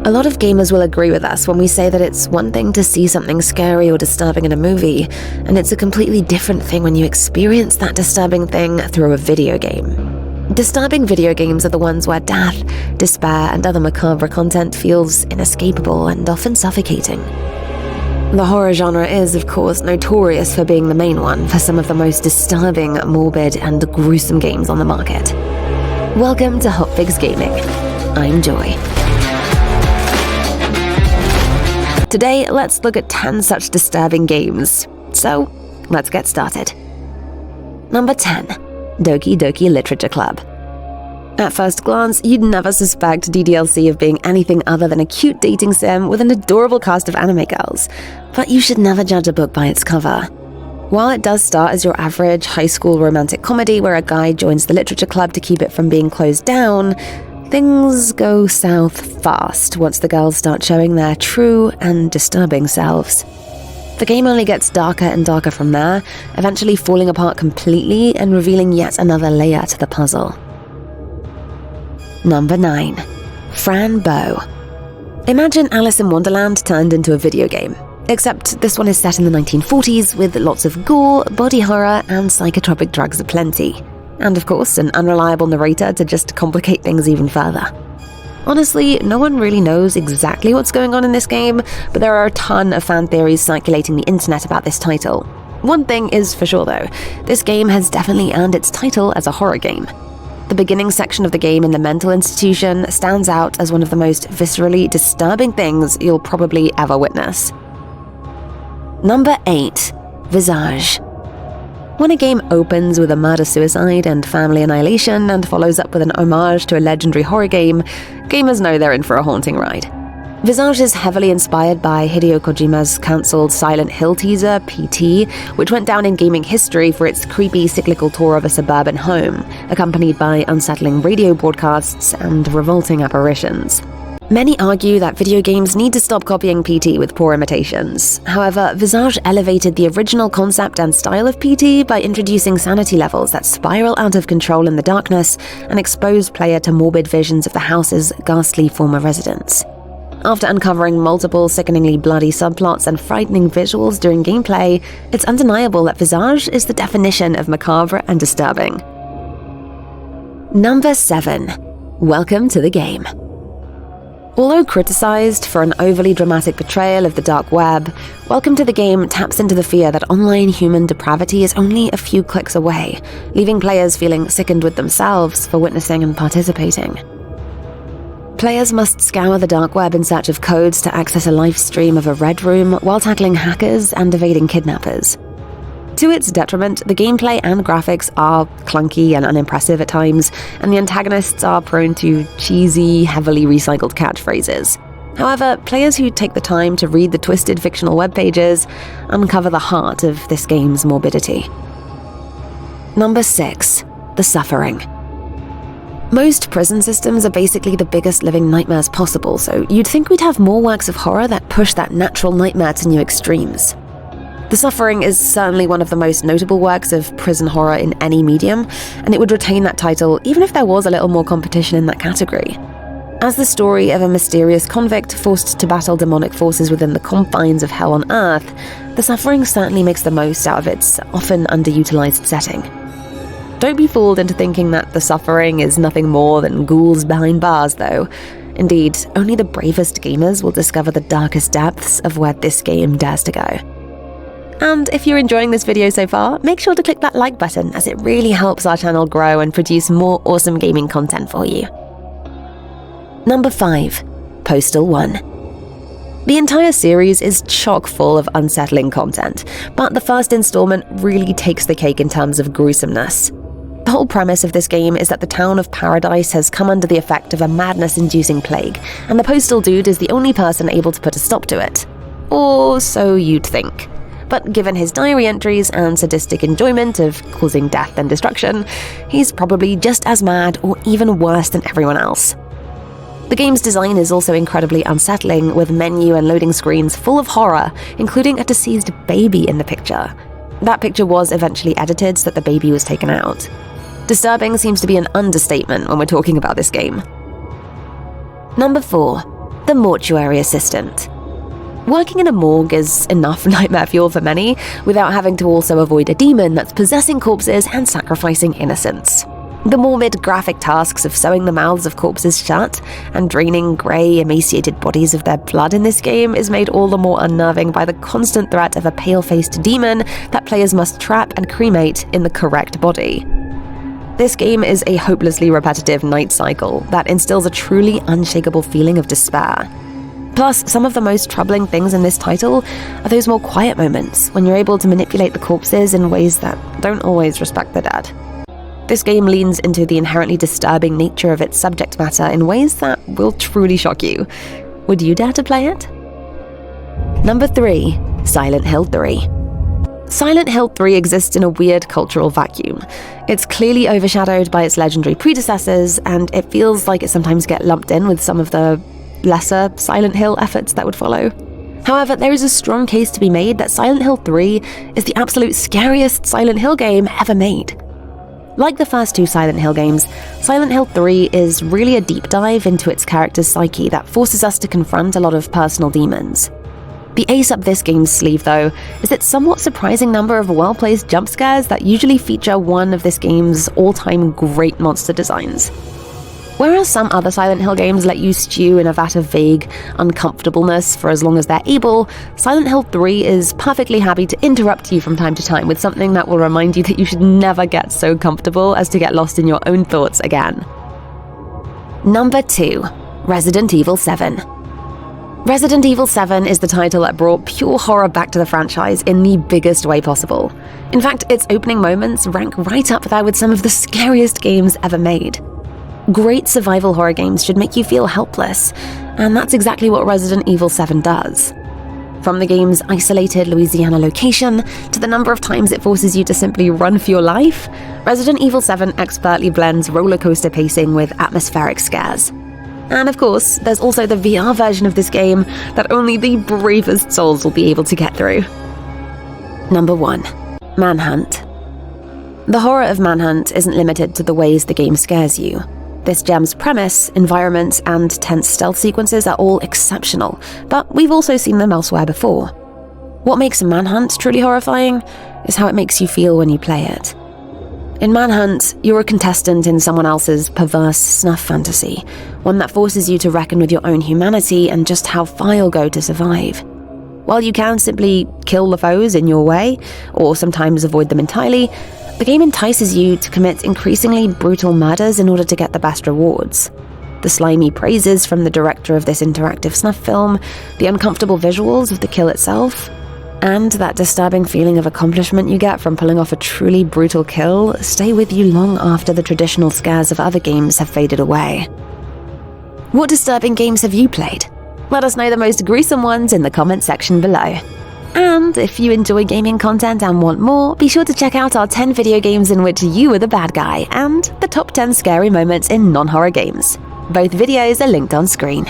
A lot of gamers will agree with us when we say that it's one thing to see something scary or disturbing in a movie, and it's a completely different thing when you experience that disturbing thing through a video game. Disturbing video games are the ones where death, despair, and other macabre content feels inescapable and often suffocating. The horror genre is, of course, notorious for being the main one for some of the most disturbing, morbid, and gruesome games on the market. Welcome to HotFix Gaming. I'm Joy. Today, let's look at 10 such disturbing games. So, let's get started. Number 10. Doki Doki Literature Club. At first glance, you'd never suspect DDLC of being anything other than a cute dating sim with an adorable cast of anime girls. But you should never judge a book by its cover. While it does start as your average high school romantic comedy where a guy joins the literature club to keep it from being closed down, things go south fast once the girls start showing their true and disturbing selves. The game only gets darker and darker from there, eventually falling apart completely and revealing yet another layer to the puzzle. Number 9. Fran Bow. Imagine Alice in Wonderland turned into a video game, except this one is set in the 1940s with lots of gore, body horror, and psychotropic drugs aplenty. And of course, an unreliable narrator to just complicate things even further. Honestly, no one really knows exactly what's going on in this game, but there are a ton of fan theories circulating the internet about this title. One thing is for sure though, this game has definitely earned its title as a horror game. The beginning section of the game in the mental institution stands out as one of the most viscerally disturbing things you'll probably ever witness. Number 8. Visage. When a game opens with a murder-suicide and family annihilation and follows up with an homage to a legendary horror game, gamers know they're in for a haunting ride. Visage is heavily inspired by Hideo Kojima's cancelled Silent Hill teaser, PT, which went down in gaming history for its creepy cyclical tour of a suburban home, accompanied by unsettling radio broadcasts and revolting apparitions. Many argue that video games need to stop copying PT with poor imitations. However, Visage elevated the original concept and style of PT by introducing sanity levels that spiral out of control in the darkness and expose player to morbid visions of the house's ghastly former residents. After uncovering multiple sickeningly bloody subplots and frightening visuals during gameplay, it's undeniable that Visage is the definition of macabre and disturbing. Number 7. Welcome to the game. Although criticized for an overly dramatic portrayal of the dark web, Welcome to the Game taps into the fear that online human depravity is only a few clicks away, leaving players feeling sickened with themselves for witnessing and participating. Players must scour the dark web in search of codes to access a live stream of a red room while tackling hackers and evading kidnappers. To its detriment, the gameplay and graphics are clunky and unimpressive at times, and the antagonists are prone to cheesy, heavily recycled catchphrases. However, players who take the time to read the twisted fictional web pages uncover the heart of this game's morbidity. Number 6. The Suffering. Most prison systems are basically the biggest living nightmares possible, so you'd think we'd have more works of horror that push that natural nightmare to new extremes. The Suffering is certainly one of the most notable works of prison horror in any medium, and it would retain that title even if there was a little more competition in that category. As the story of a mysterious convict forced to battle demonic forces within the confines of hell on Earth, The Suffering certainly makes the most out of its often underutilized setting. Don't be fooled into thinking that The Suffering is nothing more than ghouls behind bars, though. Indeed, only the bravest gamers will discover the darkest depths of where this game dares to go. And if you're enjoying this video so far, make sure to click that like button, as it really helps our channel grow and produce more awesome gaming content for you. Number 5. Postal 1. The entire series is chock full of unsettling content, but the first installment really takes the cake in terms of gruesomeness. The whole premise of this game is that the town of Paradise has come under the effect of a madness-inducing plague, and the postal dude is the only person able to put a stop to it. Or so you'd think. But given his diary entries and sadistic enjoyment of causing death and destruction, he's probably just as mad or even worse than everyone else. The game's design is also incredibly unsettling, with menu and loading screens full of horror, including a deceased baby in the picture. That picture was eventually edited so that the baby was taken out. Disturbing seems to be an understatement when we're talking about this game. Number 4. The mortuary assistant. Working in a morgue is enough nightmare fuel for many, without having to also avoid a demon that's possessing corpses and sacrificing innocents. The morbid, graphic tasks of sewing the mouths of corpses shut and draining grey, emaciated bodies of their blood in this game is made all the more unnerving by the constant threat of a pale-faced demon that players must trap and cremate in the correct body. This game is a hopelessly repetitive night cycle that instills a truly unshakable feeling of despair. Plus, some of the most troubling things in this title are those more quiet moments when you're able to manipulate the corpses in ways that don't always respect the dead. This game leans into the inherently disturbing nature of its subject matter in ways that will truly shock you. Would you dare to play it? Number 3. Silent Hill 3. Silent Hill 3 exists in a weird cultural vacuum. It's clearly overshadowed by its legendary predecessors, and it feels like it sometimes gets lumped in with some of the lesser Silent Hill efforts that would follow. However, there is a strong case to be made that Silent Hill 3 is the absolute scariest Silent Hill game ever made. Like the first 2 Silent Hill games, Silent Hill 3 is really a deep dive into its character's psyche that forces us to confront a lot of personal demons. The ace up this game's sleeve, though, is its somewhat surprising number of well-placed jump scares that usually feature one of this game's all-time great monster designs. Whereas some other Silent Hill games let you stew in a vat of vague uncomfortableness for as long as they're able, Silent Hill 3 is perfectly happy to interrupt you from time to time with something that will remind you that you should never get so comfortable as to get lost in your own thoughts again. Number 2. Resident Evil 7. Resident Evil 7 is the title that brought pure horror back to the franchise in the biggest way possible. In fact, its opening moments rank right up there with some of the scariest games ever made. Great survival horror games should make you feel helpless, and that's exactly what Resident Evil 7 does. From the game's isolated Louisiana location to the number of times it forces you to simply run for your life, Resident Evil 7 expertly blends roller coaster pacing with atmospheric scares. And of course, there's also the VR version of this game that only the bravest souls will be able to get through. Number 1. Manhunt. The horror of Manhunt isn't limited to the ways the game scares you. This gem's premise, environment, and tense stealth sequences are all exceptional, but we've also seen them elsewhere before. What makes Manhunt truly horrifying is how it makes you feel when you play it. In Manhunt, you're a contestant in someone else's perverse snuff fantasy, one that forces you to reckon with your own humanity and just how far you'll go to survive. While you can simply kill the foes in your way, or sometimes avoid them entirely, the game entices you to commit increasingly brutal murders in order to get the best rewards. The slimy praises from the director of this interactive snuff film, the uncomfortable visuals of the kill itself, and that disturbing feeling of accomplishment you get from pulling off a truly brutal kill stay with you long after the traditional scares of other games have faded away. What disturbing games have you played? Let us know the most gruesome ones in the comment section below. And if you enjoy gaming content and want more, be sure to check out our 10 video games in which you were the bad guy and the top 10 scary moments in non-horror games. Both videos are linked on screen.